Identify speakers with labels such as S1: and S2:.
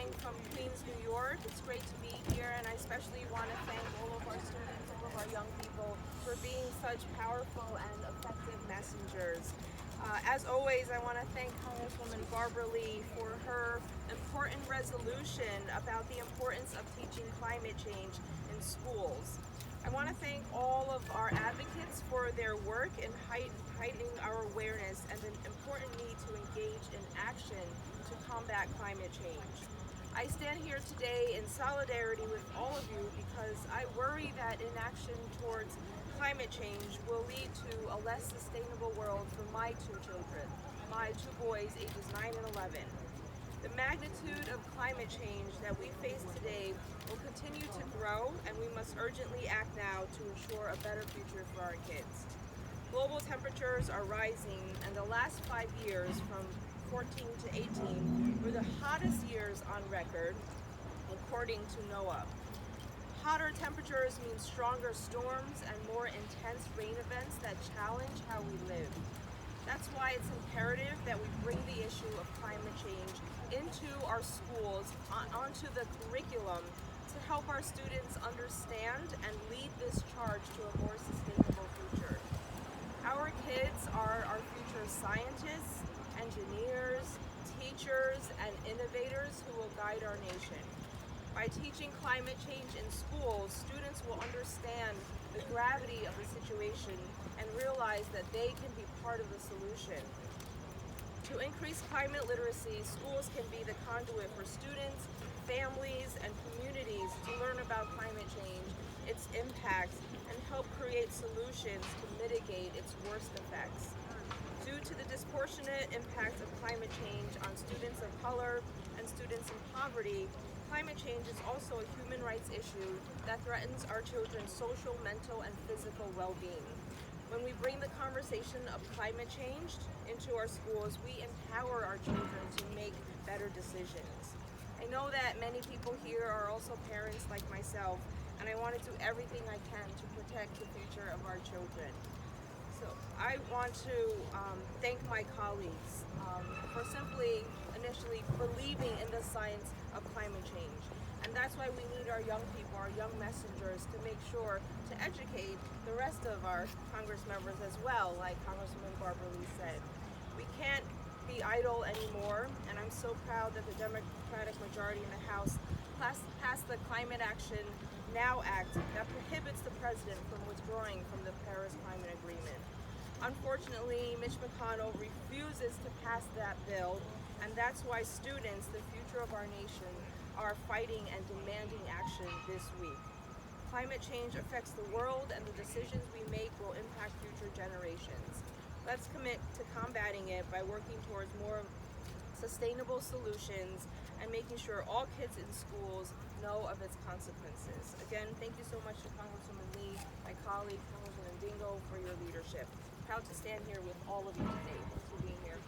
S1: Meng from Queens, New York. It's great to be here, and I especially want to thank all of our students, all of our young people for being such powerful and effective messengers. As always, I want to thank Congresswoman Barbara Lee for her important resolution about the importance of teaching climate change in schools. I want to thank all of our advocates for their work in heightening our awareness and the important need to engage in action to combat climate change. I stand here today in solidarity with all of you because I worry that inaction towards climate change will lead to a less sustainable world for my two children, my two boys ages 9 and 11. The magnitude of climate change that we face today will continue to grow, and we must urgently act now to ensure a better future for our kids. Global temperatures are rising, and the last 5 years, from 14 to 18, were the hottest years on record, according to NOAA. Hotter temperatures mean stronger storms and more intense rain events that challenge how we live. That's why it's imperative that we bring the issue of climate change into our schools, onto the curriculum, to help our students understand and lead this charge to a more sustainable future. Our kids are our future scientists, engineers, teachers, and innovators who will guide our nation. By teaching climate change in schools, students will understand the gravity of the situation and realize that they can be part of the solution. To increase climate literacy, schools can be the conduit for students, families, and communities to learn about climate change, its impacts, and help create solutions to mitigate its worst effects. Due to the disproportionate impact of climate change on students of color and students in poverty, climate change is also a human rights issue that threatens our children's social, mental, and physical well-being. When we bring the conversation of climate change into our schools, we empower our children to make better decisions. I know that many people here are also parents like myself, and I want to do everything I can to protect the future of our children. So I want to thank my colleagues for simply initially believing in the science of climate change. And that's why we need our young people, our young messengers, to make sure to educate the rest of our Congress members as well, like Congresswoman Barbara Lee said. We can't be idle anymore, and I'm so proud that the Democratic majority in the House passed the Climate Action Now Act that prohibits the president from withdrawing from the Paris Climate Agreement. Unfortunately, Mitch McConnell refuses to pass that bill, and that's why students, the future of our nation, are fighting and demanding action this week. Climate change affects the world, and the decisions we make will impact future generations. Let's commit to combating it by working towards more sustainable solutions and making sure all kids in schools know of its consequences. Again, thank you so much to Congresswoman Lee, my colleague, Congresswoman Dingo, for your leadership. Proud to stand here with all of you today. Thanks for being here.